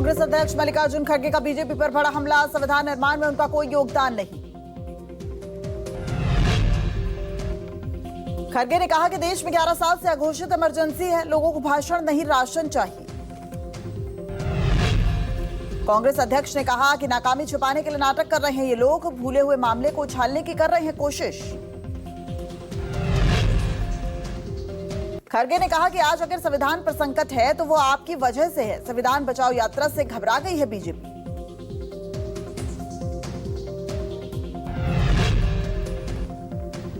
कांग्रेस अध्यक्ष मल्लिकार्जुन खड़गे का बीजेपी पर बड़ा हमला, संविधान निर्माण में उनका कोई योगदान नहीं। खड़गे ने कहा कि देश में 11 साल से अघोषित इमरजेंसी है, लोगों को भाषण नहीं राशन चाहिए। कांग्रेस अध्यक्ष ने कहा कि नाकामी छुपाने के लिए नाटक कर रहे हैं ये लोग, भूले हुए मामले को उछालने की कर रहे हैं कोशिश। खड़गे ने कहा कि आज अगर संविधान पर संकट है तो वो आपकी वजह से है। संविधान बचाओ यात्रा से घबरा गई है बीजेपी।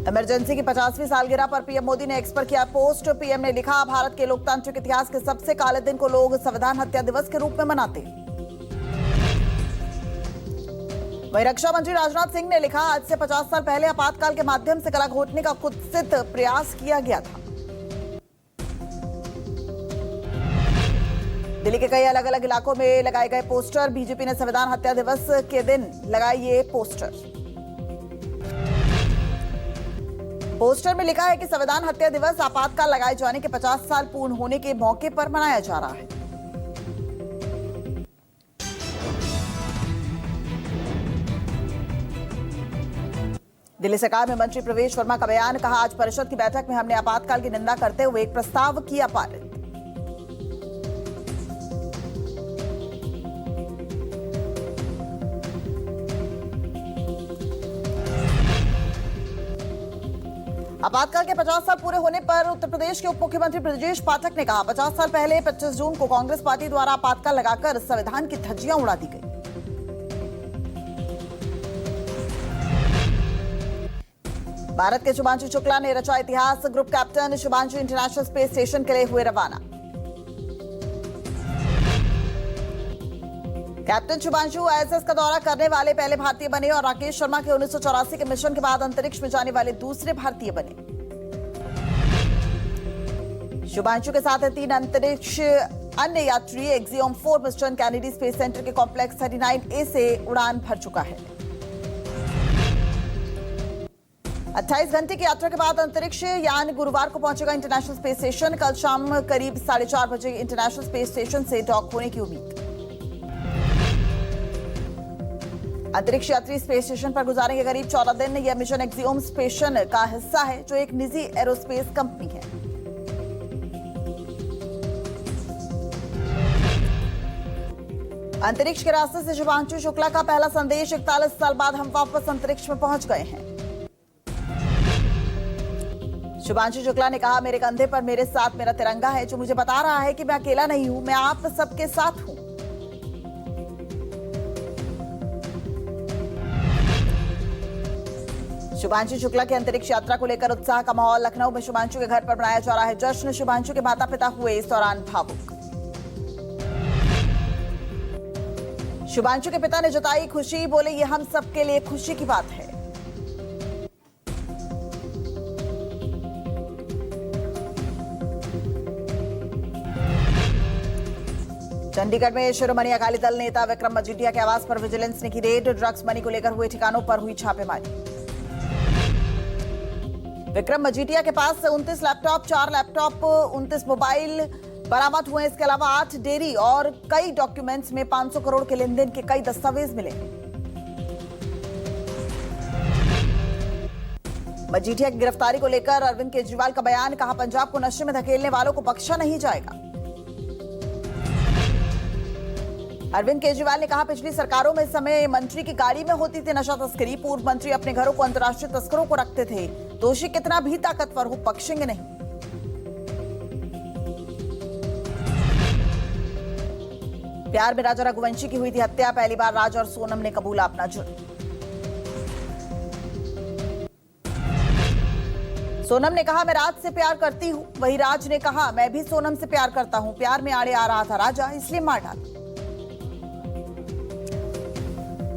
इमरजेंसी की 50वीं सालगिरह पर पीएम मोदी ने एक्स पर किया पोस्ट। पीएम ने लिखा, भारत के लोकतांत्रिक इतिहास के सबसे काले दिन को लोग संविधान हत्या दिवस के रूप में मनाते हैं। वहीं रक्षा मंत्री राजनाथ सिंह ने लिखा, आज से 50 साल पहले आपातकाल के माध्यम से गला घोटने का कुत्सित प्रयास किया गया था। दिल्ली के कई अलग अलग इलाकों में लगाए गए पोस्टर। बीजेपी ने संविधान हत्या दिवस के दिन लगाए ये पोस्टर। पोस्टर में लिखा है कि संविधान हत्या दिवस आपातकाल लगाए जाने के 50 साल पूर्ण होने के मौके पर मनाया जा रहा है। दिल्ली सरकार में मंत्री प्रवेश वर्मा का बयान, कहा आज परिषद की बैठक में हमने आपातकाल की निंदा करते हुए एक प्रस्ताव किया पारित। आपातकाल के 50 साल पूरे होने पर उत्तर प्रदेश के उप मुख्यमंत्री ब्रजेश पाठक ने कहा, 50 साल पहले 25 जून को कांग्रेस पार्टी द्वारा आपातकाल लगाकर संविधान की धज्जियां उड़ा दी गई। भारत के शुभांशु शुक्ला ने रचा इतिहास। Group captain Shubhanshu international space station के लिए हुए रवाना। कैप्टन शुभांशु आईएसएस का दौरा करने वाले पहले भारतीय बने और राकेश शर्मा के 1984 के मिशन के बाद अंतरिक्ष में जाने वाले दूसरे भारतीय बने। शुभांशु के साथ 3 अंतरिक्ष अन्य यात्री। Axiom 4 mission Kennedy space centre के कॉम्प्लेक्स 39A से उड़ान भर चुका है। 28 घंटे की यात्रा के बाद अंतरिक्ष यान गुरुवार को पहुंचेगा इंटरनेशनल स्पेस स्टेशन। कल शाम करीब 4:30 बजे इंटरनेशनल स्पेस स्टेशन से डॉक होने की उम्मीद। अंतरिक्ष यात्री स्पेस स्टेशन पर गुजारेंगे करीब 14 दिन। यह मिशन एक्सियोम स्पेशन का हिस्सा है, जो एक निजी एरोस्पेस कंपनी है। अंतरिक्ष के रास्ते से शुभांशु शुक्ला का पहला संदेश। 41 साल बाद हम वापस अंतरिक्ष में पहुंच गए हैं। शुभांशु शुक्ला ने कहा, मेरे कंधे पर मेरे साथ मेरा तिरंगा है, जो मुझे बता रहा है कि मैं अकेला नहीं हूं, मैं आप सबके साथ हूं। शुभांशु शुक्ला की अंतरिक्ष यात्रा को लेकर उत्साह का माहौल। लखनऊ में शुभांशु के घर पर मनाया जा रहा है जश्न। शुभांशु के माता पिता हुए इस दौरान भावुक। शुभांशु के पिता ने जताई खुशी, बोले ये हम सबके लिए खुशी की बात है। चंडीगढ़ में शिरोमणि अकाली दल नेता विक्रम मजीठिया के आवास पर विजिलेंस ने की रेड। ड्रग्स मनी को लेकर हुए ठिकानों पर हुई छापेमारी। विक्रम मजीठिया के पास से 29 लैपटॉप, 4 लैपटॉप, 29 मोबाइल बरामद हुए। इसके अलावा 8 डेयरी और कई डॉक्यूमेंट्स में 500 करोड़ के लेनदेन के कई दस्तावेज मिले। मजीठिया की गिरफ्तारी को लेकर अरविंद केजरीवाल का बयान, कहा पंजाब को नशे में धकेलने वालों को बख्शा नहीं जाएगा। अरविंद केजरीवाल ने कहा, पिछली सरकारों में समय मंत्री की गाड़ी में होती थी नशा तस्करी। पूर्व मंत्री अपने घरों को अंतर्राष्ट्रीय तस्करों को रखते थे। दोषी कितना भी ताकतवर हो, बख्शेंगे नहीं। प्यार में राजा रघुवंशी की हुई थी हत्या। पहली बार राज और सोनम ने कबूला अपना जुर्म। सोनम ने कहा, मैं राज से प्यार करती हूं। वही राज ने कहा, मैं भी सोनम से प्यार करता हूं। प्यार में आड़े आ रहा था राजा, इसलिए मार डाला।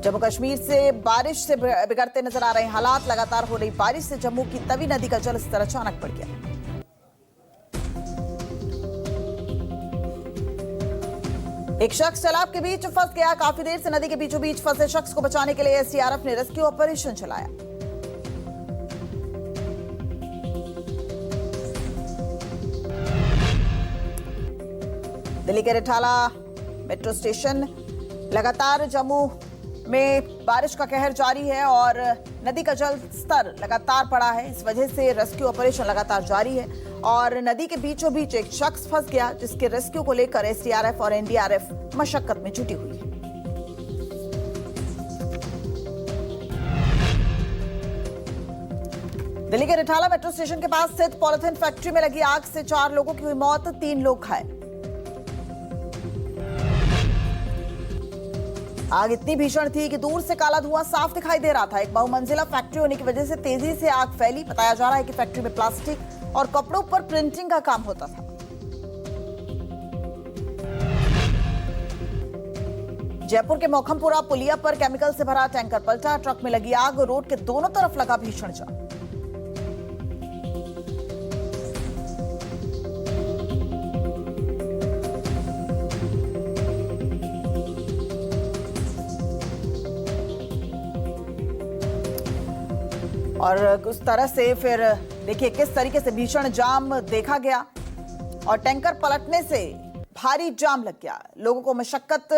जम्मू कश्मीर से बारिश से बिगड़ते नजर आ रहे हालात। लगातार हो रही बारिश से जम्मू की तवी नदी का जलस्तर अचानक बढ़ गया। एक शख्स तालाब के बीच फंस गया। काफी देर से नदी के बीचों बीच फंसे शख्स को बचाने के लिए एसडीआरएफ ने रेस्क्यू ऑपरेशन चलाया। दिल्ली के रिठाला मेट्रो स्टेशन लगातार जम्मू में बारिश का कहर जारी है और नदी का जल स्तर लगातार बढ़ा है। इस वजह से रेस्क्यू ऑपरेशन लगातार जारी है और नदी के बीचों बीच एक शख्स फंस गया, जिसके रेस्क्यू को लेकर एसडीआरएफ और एनडीआरएफ मशक्कत में जुटी हुई है। दिल्ली के रिठाला मेट्रो स्टेशन के पास स्थित पॉलिथीन फैक्ट्री में लगी आग से 4 लोगों की हुई मौत, 3 लोग घायल। आग इतनी भीषण थी कि दूर से काला धुआं साफ दिखाई दे रहा था। एक बहुमंजिला फैक्ट्री होने की वजह से तेजी से आग फैली। बताया जा रहा है कि फैक्ट्री में प्लास्टिक और कपड़ों पर प्रिंटिंग का काम होता था। जयपुर के मौखमपुरा पुलिया पर केमिकल से भरा टैंकर पलटा, ट्रक में लगी आग, रोड के दोनों तरफ लगा भीषण जाम। और उस तरह से फिर देखिए किस तरीके से भीषण जाम देखा गया और टैंकर पलटने से भारी जाम लग गया। लोगों को मशक्कत